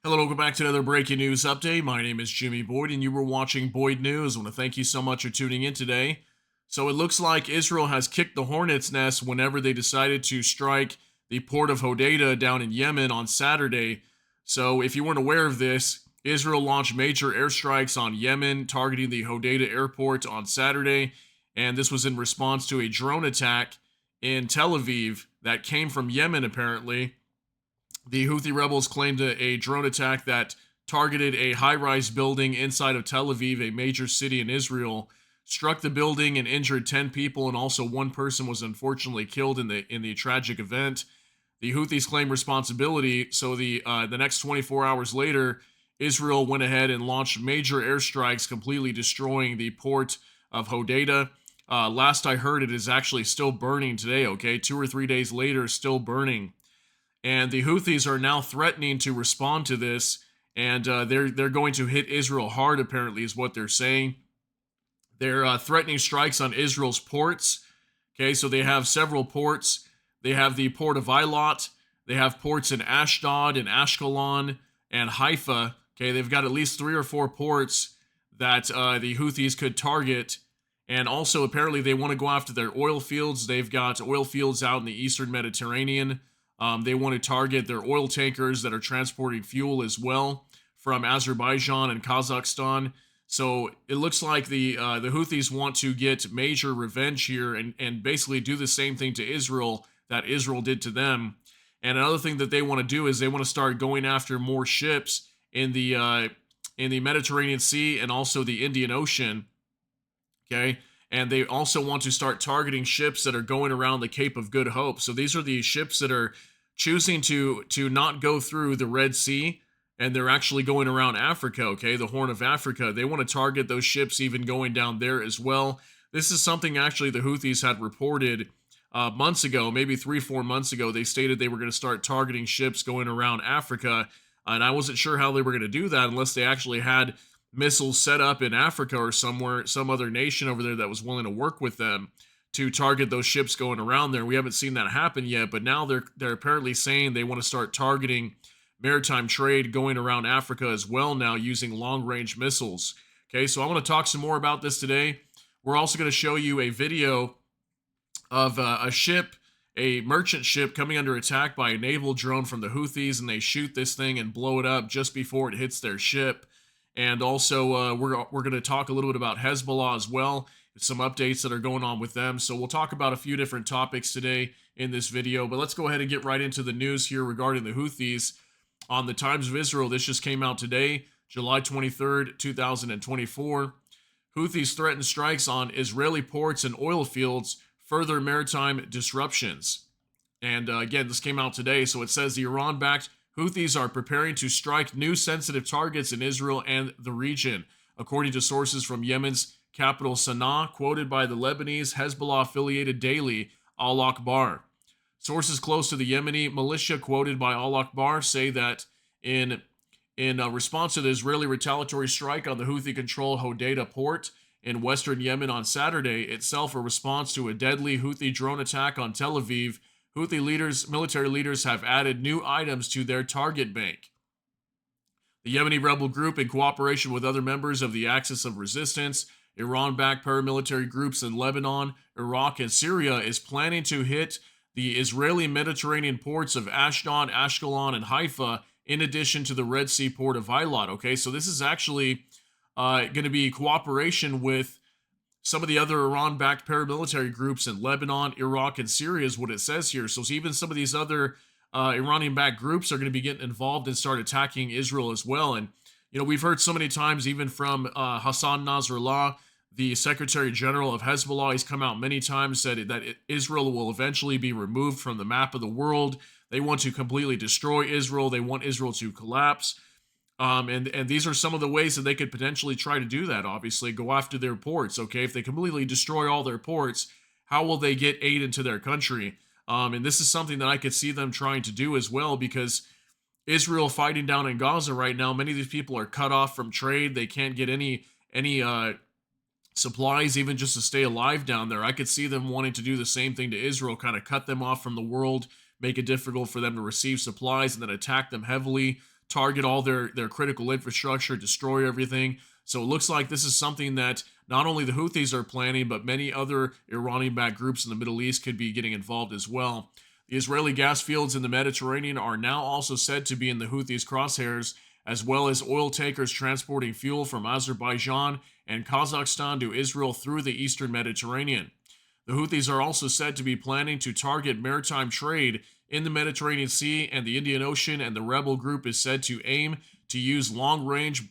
Hello, welcome back to another breaking news update. My name is Jimmy Boyd, and you were watching Boyd News. I want to thank you so much for tuning in today. So it looks like Israel has kicked the hornet's nest whenever they decided to strike the port of Hodeidah down in Yemen on Saturday. So if you weren't aware of this, Israel launched major airstrikes on Yemen, targeting the Hodeidah airport on Saturday, and this was in response to a drone attack in Tel Aviv that came from Yemen, apparently. The Houthi rebels claimed a drone attack that targeted a high rise building inside of Tel Aviv, a major city in Israel, struck the building and injured 10 people, and also one person was unfortunately killed in the tragic event. The Houthis claim responsibility, so the next 24 hours later, Israel went ahead and launched major airstrikes, completely destroying the port of Hodeidah. Last I heard, it is actually still burning today, okay? 2 or 3 days later, still burning. And the Houthis are now threatening to respond to this, and they're going to hit Israel hard. Apparently, is what they're saying. They're threatening strikes on Israel's ports. Okay, so they have several ports. They have the port of Eilat. They have ports in Ashdod and Ashkelon and Haifa. Okay, they've got at least 3 or 4 ports that the Houthis could target. And also, apparently, they want to go after their oil fields. They've got oil fields out in the eastern Mediterranean. They want to target their oil tankers that are transporting fuel as well from Azerbaijan and Kazakhstan. So it looks like the Houthis want to get major revenge here and basically do the same thing to Israel that Israel did to them. And another thing that they want to do is they want to start going after more ships in the Mediterranean Sea and also the Indian Ocean. Okay. And they also want to start targeting ships that are going around the Cape of Good Hope. So these are the ships that are choosing to not go through the Red Sea, and they're actually going around Africa, okay, the Horn of Africa. They want to target those ships even going down there as well. This is something actually the Houthis had reported months ago, maybe 3 or 4 months ago. They stated they were going to start targeting ships going around Africa, and I wasn't sure how they were going to do that unless they actually had missiles set up in Africa or somewhere, some other nation over there that was willing to work with them to target those ships going around there. We haven't seen that happen yet, but now they're apparently saying they want to start targeting maritime trade going around Africa as well now using long-range missiles. Okay, so I want to talk some more about this today. We're also going to show you a video of a ship, a merchant ship coming under attack by a naval drone from the Houthis, and they shoot this thing and blow it up just before it hits their ship. And also, we're going to talk a little bit about Hezbollah as well, some updates that are going on with them. So we'll talk about a few different topics today in this video, but let's go ahead and get right into the news here regarding the Houthis. On the Times of Israel, this just came out today, July 23rd, 2024. Houthis threaten strikes on Israeli ports and oil fields, further maritime disruptions. And again, this came out today, so it says the Iran-backed Houthis are preparing to strike new sensitive targets in Israel and the region, according to sources from Yemen's capital Sana'a, quoted by the Lebanese Hezbollah-affiliated daily Al Akhbar. Sources close to the Yemeni militia, quoted by Al Akhbar, say that in response to the Israeli retaliatory strike on the Houthi-controlled Hodeidah port in western Yemen on Saturday, itself a response to a deadly Houthi drone attack on Tel Aviv, military leaders have added new items to their target bank. The Yemeni rebel group, in cooperation with other members of the Axis of Resistance, Iran-backed paramilitary groups in Lebanon, Iraq, and Syria, is planning to hit the Israeli Mediterranean ports of Ashdod, Ashkelon, and Haifa, in addition to the Red Sea port of Eilat. Okay, so this is actually going to be cooperation with some of the other Iran-backed paramilitary groups in Lebanon, Iraq, and Syria is what it says here. So even some of these other Iranian-backed groups are going to be getting involved and start attacking Israel as well. And, you know, we've heard so many times, even from Hassan Nasrallah, the Secretary General of Hezbollah, he's come out many times, said that Israel will eventually be removed from the map of the world. They want to completely destroy Israel. They want Israel to collapse. And these are some of the ways that they could potentially try to do that, obviously, go after their ports, okay? If they completely destroy all their ports, how will they get aid into their country? And this is something that I could see them trying to do as well, because Israel fighting down in Gaza right now, many of these people are cut off from trade. They can't get any supplies even just to stay alive down there. I could see them wanting to do the same thing to Israel, kind of cut them off from the world, make it difficult for them to receive supplies, and then attack them heavily, target all their critical infrastructure, destroy everything. So it looks like this is something that not only the Houthis are planning, but many other Iranian-backed groups in the Middle East could be getting involved as well. The Israeli gas fields in the Mediterranean are now also said to be in the Houthis' crosshairs, as well as oil tankers transporting fuel from Azerbaijan and Kazakhstan to Israel through the eastern Mediterranean. The Houthis are also said to be planning to target maritime trade in the Mediterranean Sea and the Indian Ocean, and the rebel group is said to aim to use long-range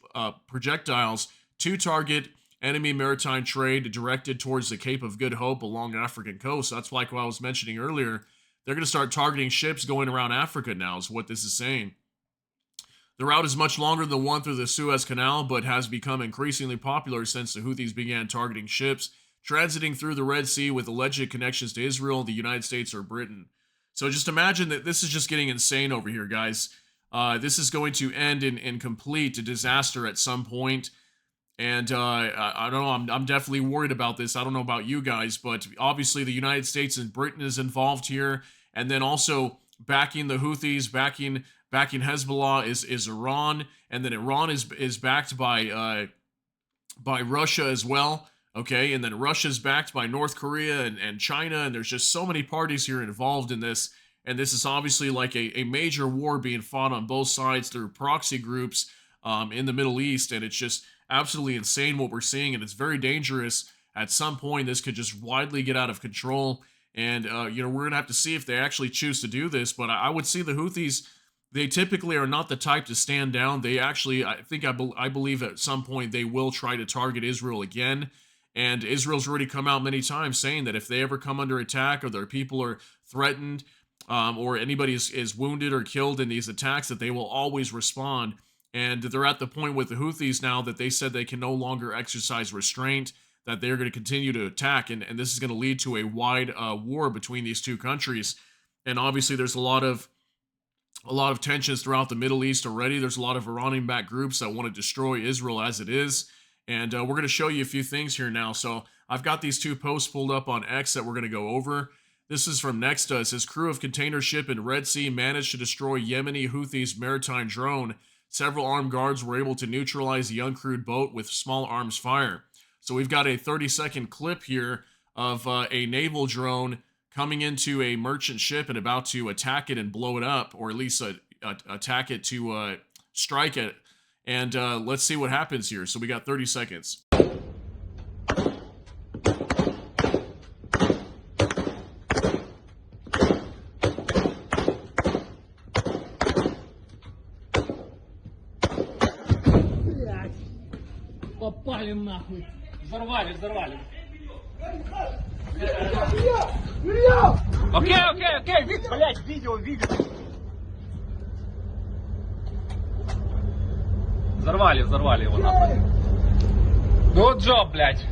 projectiles to target enemy maritime trade directed towards the Cape of Good Hope along the African coast. That's like what I was mentioning earlier. They're going to start targeting ships going around Africa now, is what this is saying. The route is much longer than the one through the Suez Canal, but has become increasingly popular since the Houthis began targeting ships transiting through the Red Sea with alleged connections to Israel, the United States, or Britain. So just imagine that this is just getting insane over here, guys. This is going to end in complete disaster at some point. And I don't know, I'm definitely worried about this. I don't know about you guys, but obviously the United States and Britain is involved here. And then also backing the Houthis, backing Hezbollah is Iran. And then Iran is backed by Russia as well. Okay, and then Russia's backed by North Korea and China, and there's just so many parties here involved in this, and this is obviously like a major war being fought on both sides through proxy groups in the Middle East, and it's just absolutely insane what we're seeing, and it's very dangerous. At some point, this could just widely get out of control, and we're going to have to see if they actually choose to do this, but I would see the Houthis, they typically are not the type to stand down. They actually, I believe at some point they will try to target Israel again. And Israel's already come out many times saying that if they ever come under attack or their people are threatened or anybody is wounded or killed in these attacks, that they will always respond. And they're at the point with the Houthis now that they said they can no longer exercise restraint, that they're going to continue to attack. And this is going to lead to a wide war between these two countries. And obviously there's a lot of tensions throughout the Middle East already. There's a lot of Iranian-backed groups that want to destroy Israel as it is. And we're going to show you a few things here now. So I've got these two posts pulled up on X that we're going to go over. This is from Nexta. It says, crew of container ship in Red Sea managed to destroy Yemeni Houthis maritime drone. Several armed guards were able to neutralize the uncrewed boat with small arms fire. So we've got a 30-second clip here of a naval drone coming into a merchant ship and about to attack it and blow it up, or at least attack it to strike it. And let's see what happens here. So we got 30 seconds. Попали нахуй. Взорвали. Окей. Блять, видео. Взорвали его нахуй. Good job, блядь.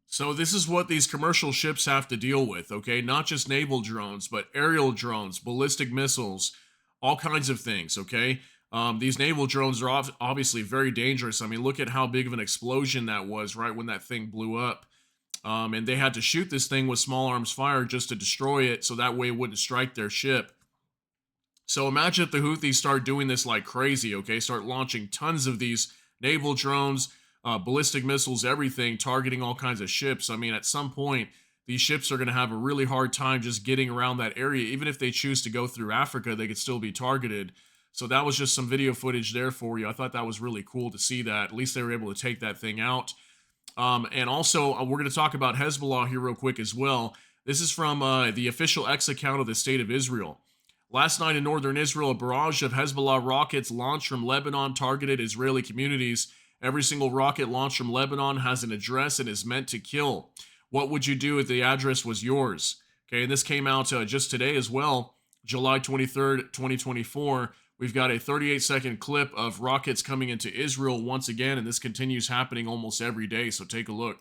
So this is what these commercial ships have to deal with, okay? Not just naval drones, but aerial drones, ballistic missiles, all kinds of things, okay? These naval drones are obviously very dangerous. I mean, look at how big of an explosion that was right when that thing blew up. And they had to shoot this thing with small arms fire just to destroy it so that way it wouldn't strike their ship. So imagine if the Houthis start doing this like crazy, okay? Start launching tons of these naval drones, ballistic missiles, everything, targeting all kinds of ships. I mean, at some point, these ships are going to have a really hard time just getting around that area. Even if they choose to go through Africa, they could still be targeted. So that was just some video footage there for you. I thought that was really cool to see that. At least they were able to take that thing out. And also, we're going to talk about Hezbollah here real quick as well. This is from the official X account of the State of Israel. Last night in northern Israel, a barrage of Hezbollah rockets launched from Lebanon targeted Israeli communities. Every single rocket launched from Lebanon has an address and is meant to kill. What would you do if the address was yours? Okay, and this came out just today as well, July 23rd, 2024. We've got a 38-second clip of rockets coming into Israel once again, and this continues happening almost every day, so take a look.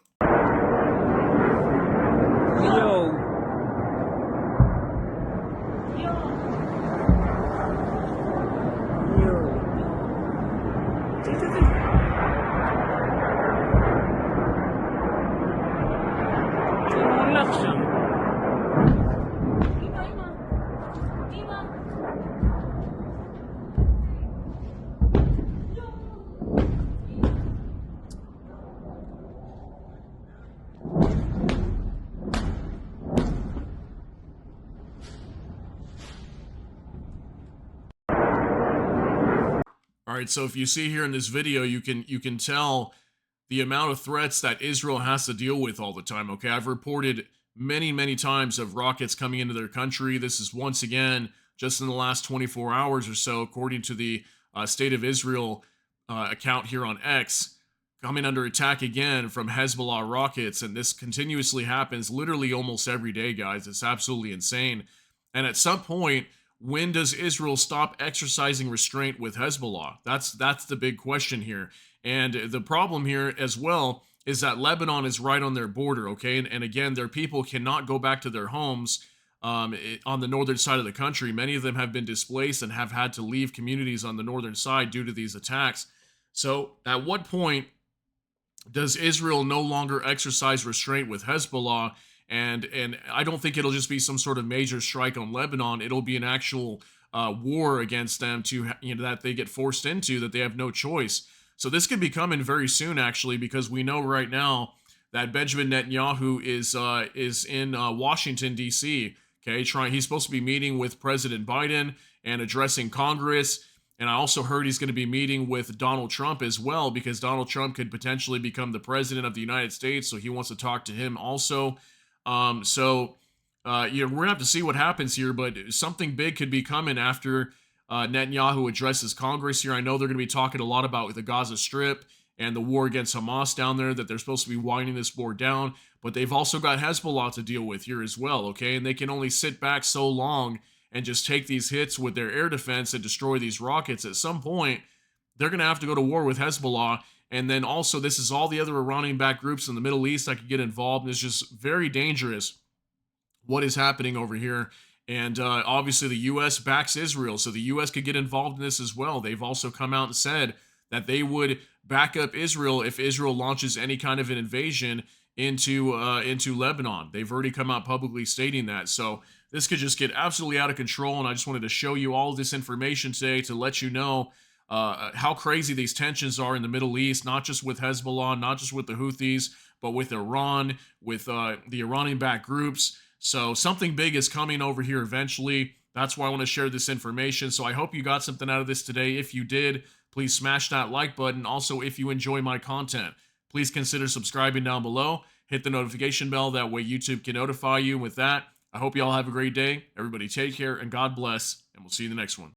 Yo. Election. All right, so if you see here in this video, you can tell the amount of threats that Israel has to deal with all the time. Okay, I've reported many times of rockets coming into their country. This is once again just in the last 24 hours or so, according to the State of Israel account here on X, coming under attack again from Hezbollah rockets. And this continuously happens literally almost every day, guys. It's absolutely insane. And at some point, when does Israel stop exercising restraint with Hezbollah? That's the big question here. And the problem here as well is that Lebanon is right on their border, okay? And again, their people cannot go back to their homes on the northern side of the country. Many of them have been displaced and have had to leave communities on the northern side due to these attacks. So at what point does Israel no longer exercise restraint with Hezbollah? And I don't think it'll just be some sort of major strike on Lebanon. It'll be an actual war against them that they get forced into, that they have no choice. So this could be coming very soon, actually, because we know right now that Benjamin Netanyahu is in Washington D.C. Okay, he's supposed to be meeting with President Biden and addressing Congress. And I also heard he's going to be meeting with Donald Trump as well, because Donald Trump could potentially become the president of the United States. So he wants to talk to him also. We're gonna have to see what happens here, but something big could be coming after Netanyahu addresses Congress here. I know they're going to be talking a lot about the Gaza Strip and the war against Hamas down there, that they're supposed to be winding this war down, but they've also got Hezbollah to deal with here as well, okay? And they can only sit back so long and just take these hits with their air defense and destroy these rockets. At some point, they're going to have to go to war with Hezbollah. And then also, this is all the other Iranian-backed groups in the Middle East that could get involved. And it's just very dangerous what is happening over here. And obviously, the U.S. backs Israel, so the U.S. could get involved in this as well. They've also come out and said that they would back up Israel if Israel launches any kind of an invasion into Lebanon. They've already come out publicly stating that. So this could just get absolutely out of control. And I just wanted to show you all this information today to let you know how crazy these tensions are in the Middle East, not just with Hezbollah, not just with the Houthis, but with Iran, with the Iranian-backed groups. So something big is coming over here eventually. That's why I want to share this information. So I hope you got something out of this today. If you did, please smash that like button. Also, if you enjoy my content, please consider subscribing down below. Hit the notification bell. That way YouTube can notify you. With that, I hope you all have a great day. Everybody take care and God bless. And we'll see you in the next one.